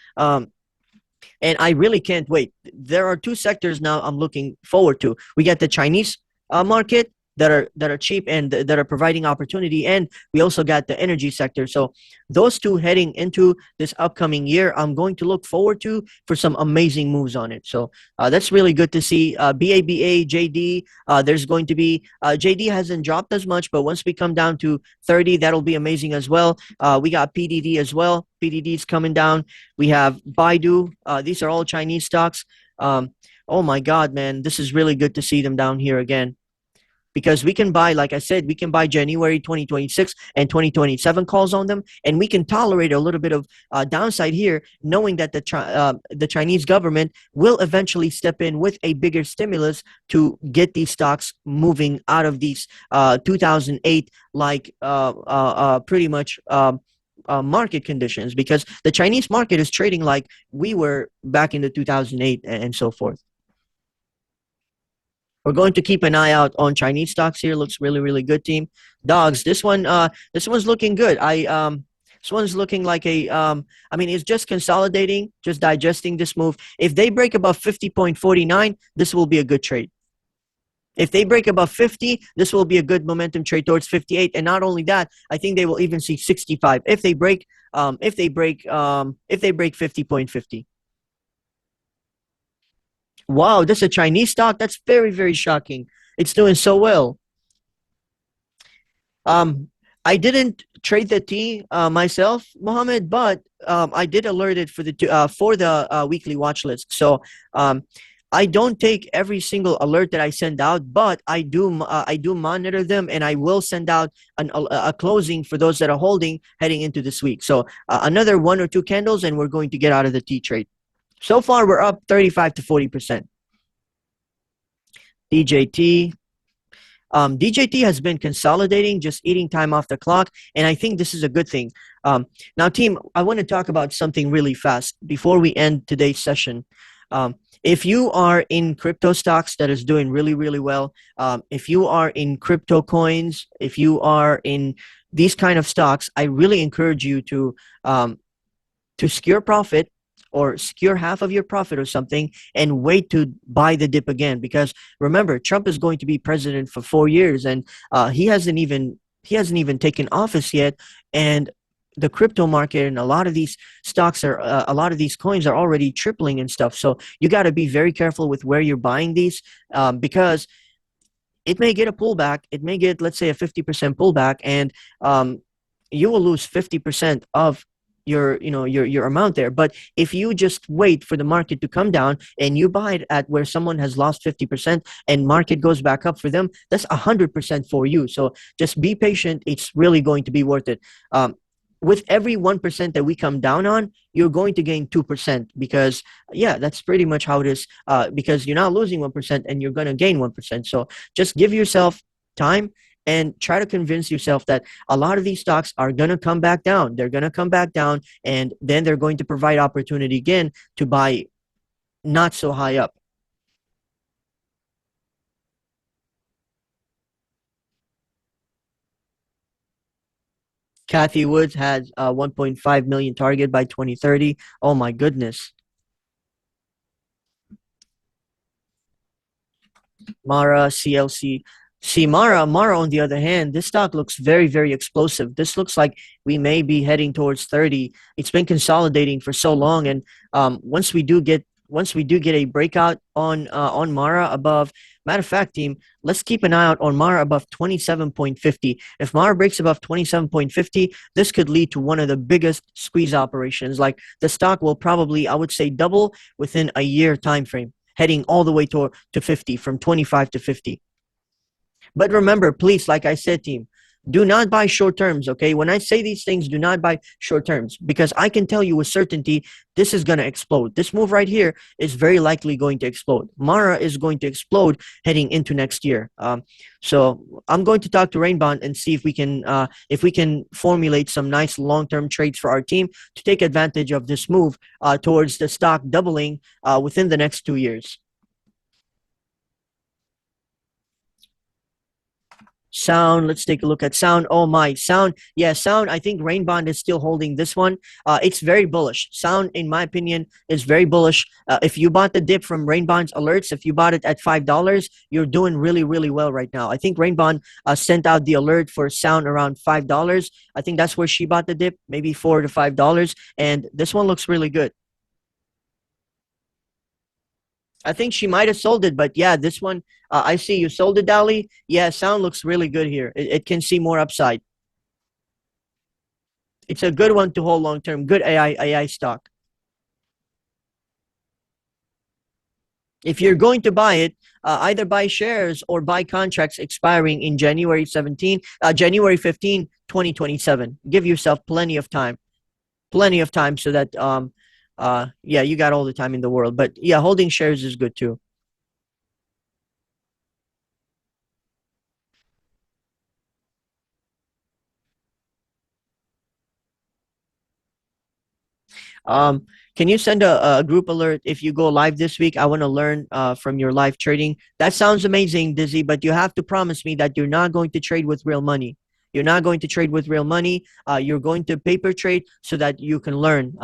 And I really can't wait. There are two sectors now I'm looking forward to. We get the Chinese market that are cheap and that are providing opportunity, and we also got the energy sector. So those two heading into this upcoming year, I'm going to look forward to for some amazing moves on it. So that's really good to see. BABA, JD, there's going to be JD hasn't dropped as much, but once we come down to 30, that'll be amazing as well. We got PDD as well. PDD is coming down. We have Baidu. These are all Chinese stocks. Oh my God, man, this is really good to see them down here again. Because we can buy, like I said, we can buy January 2026 and 2027 calls on them, and we can tolerate a little bit of downside here, knowing that the Chinese government will eventually step in with a bigger stimulus to get these stocks moving out of these 2008 like pretty much market conditions, because the Chinese market is trading like we were back in the 2008 and so forth. We're going to keep an eye out on Chinese stocks here. Looks really, really good, team. Dogs, this one's looking good. This one's looking like I mean, it's just consolidating, just digesting this move. If they break above 50.49, this will be a good trade. If they break above 50, this will be a good momentum trade towards 58. And not only that, I think they will even see 65 if they break 50.50. Wow, this is a Chinese stock. That's very, very shocking. It's doing so well. I didn't trade the T myself, Mohammed, but I did alert it for the weekly watch list. So I don't take every single alert that I send out, but I do monitor them, and I will send out a closing for those that are holding heading into this week. So another 1 or 2 candles, and we're going to get out of the T trade. So far, we're up 35 to 40%. DJT. DJT has been consolidating, just eating time off the clock, and I think this is a good thing. Now, team, I want to talk about something really fast before we end today's session. If you are in crypto stocks that is doing really, really well, if you are in crypto coins, if you are in these kind of stocks, I really encourage you to secure profit, or secure half of your profit or something, and wait to buy the dip again. Because remember, Trump is going to be president for 4 years, and he hasn't even taken office yet, and the crypto market and a lot of these stocks are a lot of these coins are already tripling and stuff. So you got to be very careful with where you're buying these, because it may get a pullback. It may get, let's say, a 50% pullback, and you will lose 50% of your amount there. But if you just wait for the market to come down and you buy it at where someone has lost 50% and market goes back up for them, that's 100% for you. So just be patient. It's really going to be worth it. With every 1% that we come down on, you're going to gain 2%, because that's pretty much how it is, because you're not losing 1% and you're going to gain 1%. So just give yourself time and try to convince yourself that a lot of these stocks are going to come back down. They're going to come back down, and then they're going to provide opportunity again to buy not so high up. Kathy Woods has a 1.5 million target by 2030. Oh my goodness. Mara, CLC. See, Mara, on the other hand, this stock looks very, very explosive. This looks like we may be heading towards 30. It's been consolidating for so long, and once we do get a breakout on Mara above. Matter of fact, team, let's keep an eye out on Mara above 27.50. If Mara breaks above 27.50, this could lead to one of the biggest squeeze operations. Like the stock will probably, I would say, double within a year time frame, heading all the way to 50, from 25 to 50. But remember, please, like I said, team, do not buy short terms, okay? When I say these things, do not buy short terms because I can tell you with certainty this is going to explode. This move right here is very likely going to explode. Mara is going to explode heading into next year. So I'm going to talk to Rainbond and see if we can formulate some nice long-term trades for our team to take advantage of this move towards the stock doubling within the next 2 years. Sound, let's take a look at Sound. Oh my, Sound. Yeah, Sound, I think Rainbond is still holding this one. It's very bullish. Sound, in my opinion, is very bullish. If you bought the dip from Rainbond's alerts, if you bought it at $5, you're doing really, really well right now. I think Rainbond sent out the alert for Sound around $5. I think that's where she bought the dip, maybe $4 to $5. And this one looks really good. I think she might have sold it, but yeah, this one, I see you sold it, Dali. Yeah, Sound looks really good here. It can see more upside. It's a good one to hold long term. Good AI stock. If you're going to buy it, either buy shares or buy contracts expiring in January 15, 2027. Give yourself plenty of time so that yeah, you got all the time in the world. But yeah, holding shares is good too. Um, can you send a group alert if you go live this week? I want to learn from your live trading. That sounds amazing, Dizzy, but you have to promise me that you're not going to trade with real money. You're not going to trade with real money. You're going to paper trade so that you can learn.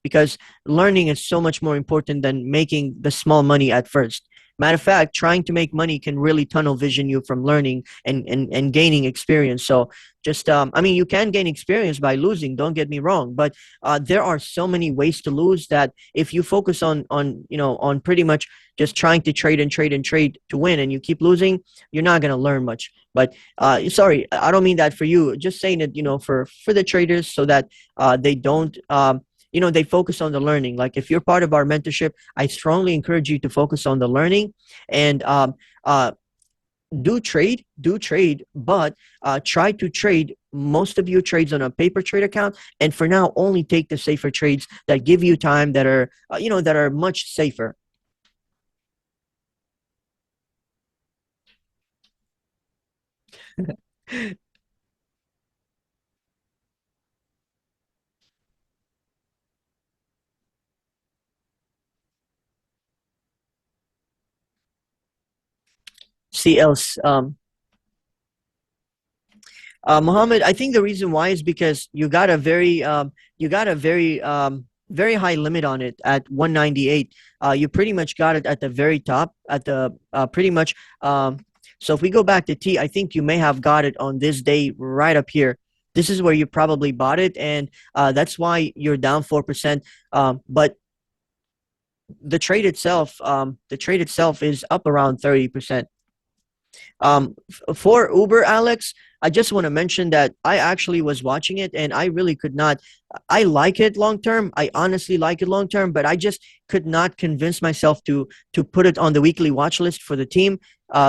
Because learning is so much more important than making the small money at first. Matter of fact, trying to make money can really tunnel vision you from learning and gaining experience. So just, I mean, you can gain experience by losing, don't get me wrong, but there are so many ways to lose that if you focus on pretty much just trying to trade and trade and trade to win and you keep losing, you're not going to learn much. But sorry, I don't mean that for you. Just saying it, for the traders so that they don't they focus on the learning. Like if you're part of our mentorship, I strongly encourage you to focus on the learning and do trade, but try to trade most of your trades on a paper trade account. And for now, only take the safer trades that give you time that are, that are much safer. CLs. Mohammed, I think the reason why is because you got a very high limit on it at 198. You pretty much got it at the very top at the pretty much. So if we go back to T, I think you may have got it on this day right up here. This is where you probably bought it, and that's why you're down 4%. But the trade itself is up around 30%. For Uber, Alex, I just want to mention that I actually was watching it and I really could not. I like it long term. I honestly like it long term, but I just could not convince myself to put it on the weekly watch list for the team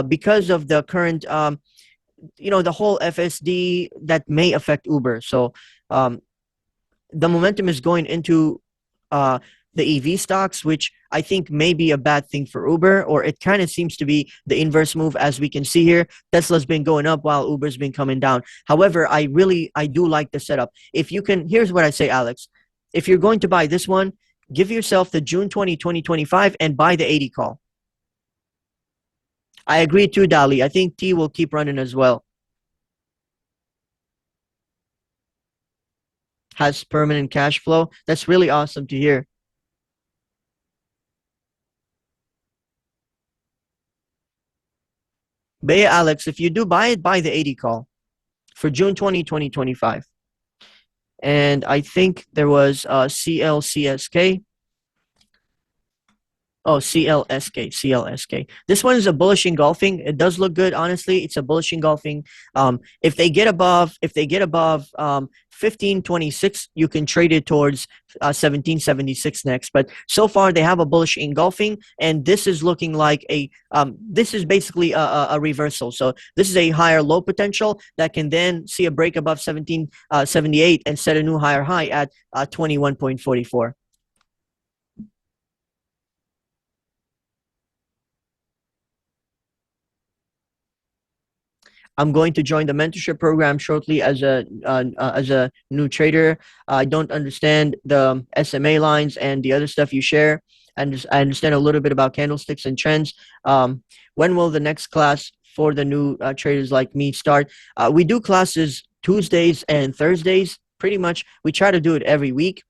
because of the current, the whole FSD that may affect Uber. So um, the momentum is going into uh, the EV stocks, which I think may be a bad thing for Uber, or it kind of seems to be the inverse move, as we can see here. Tesla's been going up while Uber's been coming down. However, I do like the setup. If you can, here's what I say, Alex. If you're going to buy this one, give yourself the June 2025 and buy the 80 call. I agree too, Dali. I think T will keep running as well. Has permanent cash flow. That's really awesome to hear. Bea Alex, if you do buy it, buy the 80 call for June 2025. And I think there was CLCSK. Oh, CLSK. This one is a bullish engulfing. It does look good, honestly. It's a bullish engulfing. If they get above 1526, you can trade it towards 1776 next. But so far they have a bullish engulfing, and this is looking like this is basically a reversal. So this is a higher low potential that can then see a break above 1778 and set a new higher high at 21.44. I'm going to join the mentorship program shortly as a new trader. I don't understand the SMA lines and the other stuff you share, and I understand a little bit about candlesticks and trends. When will the next class for the new traders like me start? We do classes Tuesdays and Thursdays. Pretty much, we try to do it every week.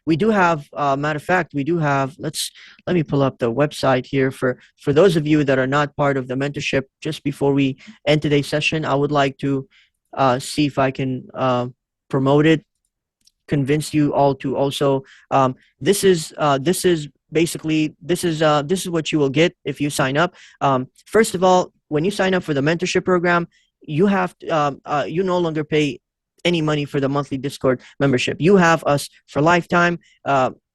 We do have, matter of fact, we do have, let me pull up the website here for those of you that are not part of the mentorship. Just before we end today's session, I would like to see if I can promote it, convince you all to also, this is basically, this is what you will get if you sign up. First of all, when you sign up for the mentorship program, you have to, you no longer pay any money for the monthly Discord membership. You have us for lifetime.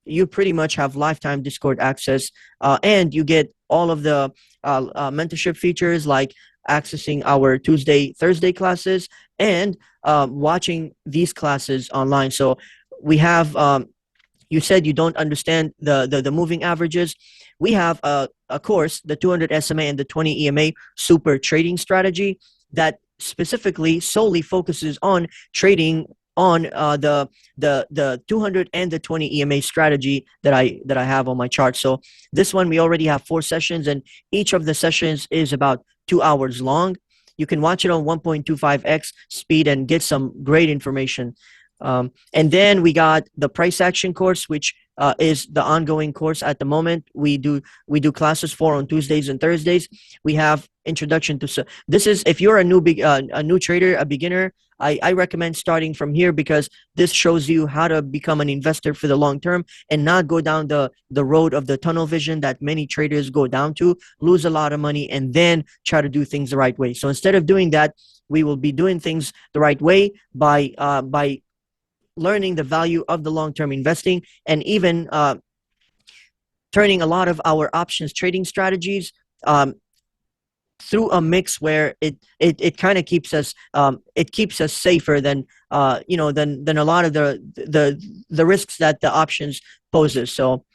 You pretty much have lifetime Discord access, and you get all of the mentorship features like accessing our Tuesday, Thursday classes, and watching these classes online. So we have, you said you don't understand the moving averages. We have a course, the 200 SMA and the 20 EMA super trading strategy that specifically solely focuses on trading on the 200 and the 20 EMA strategy that I have on my chart. So this one, we already have 4 sessions, and each of the sessions is about 2 hours long. You can watch it on 1.25x speed and get some great information. And then we got the price action course, which is the ongoing course at the moment. We do classes for on Tuesdays and Thursdays. We have introduction to, this is, if you're a new trader, a beginner, I recommend starting from here, because this shows you how to become an investor for the long term and not go down the road of the tunnel vision that many traders go down to, lose a lot of money, and then try to do things the right way. So instead of doing that, we will be doing things the right way by learning the value of the long-term investing, and even turning a lot of our options trading strategies through a mix where it kind of keeps us safer than than a lot of the risks that the options poses. So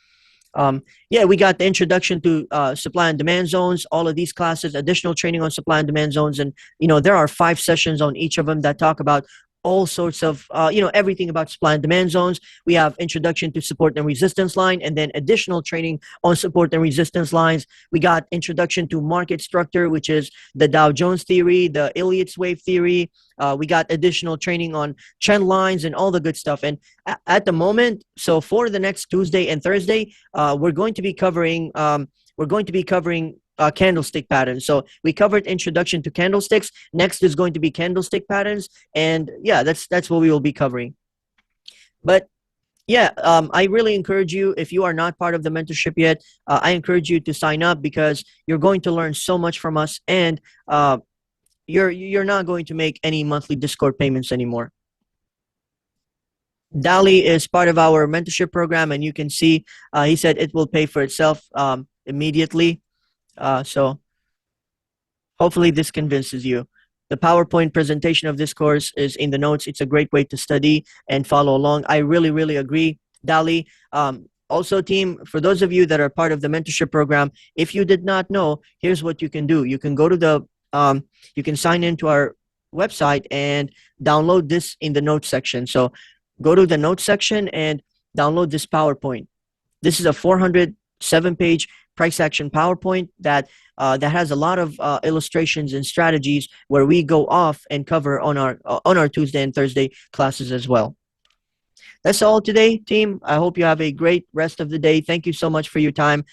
yeah, we got the introduction to supply and demand zones, all of these classes, additional training on supply and demand zones, and there are 5 sessions on each of them that talk about all sorts of everything about supply and demand zones. We have introduction to support and resistance line, and then additional training on support and resistance lines. We got introduction to market structure, which is the Dow Jones theory, the Elliott's wave theory. We got additional training on trend lines and all the good stuff. And at the moment, so for the next Tuesday and Thursday, we're going to be covering candlestick patterns. So we covered introduction to candlesticks. Next is going to be candlestick patterns, and yeah, that's what we will be covering. But yeah, I really encourage you, if you are not part of the mentorship yet, I encourage you to sign up, because you're going to learn so much from us, and you're not going to make any monthly Discord payments anymore. Dali is part of our mentorship program, and you can see he said it will pay for itself immediately. So hopefully this convinces you. The PowerPoint presentation of this course is in the notes. It's a great way to study and follow along. I really, really agree, Dali. Also, team, for those of you that are part of the mentorship program, if you did not know, here's what you can do. You can go to the, you can sign into our website and download this in the notes section. So go to the notes section and download this PowerPoint. This is a 407-page price action PowerPoint that has a lot of illustrations and strategies where we go off and cover on our Tuesday and Thursday classes as well. That's all today, team. I hope you have a great rest of the day. Thank you so much for your time.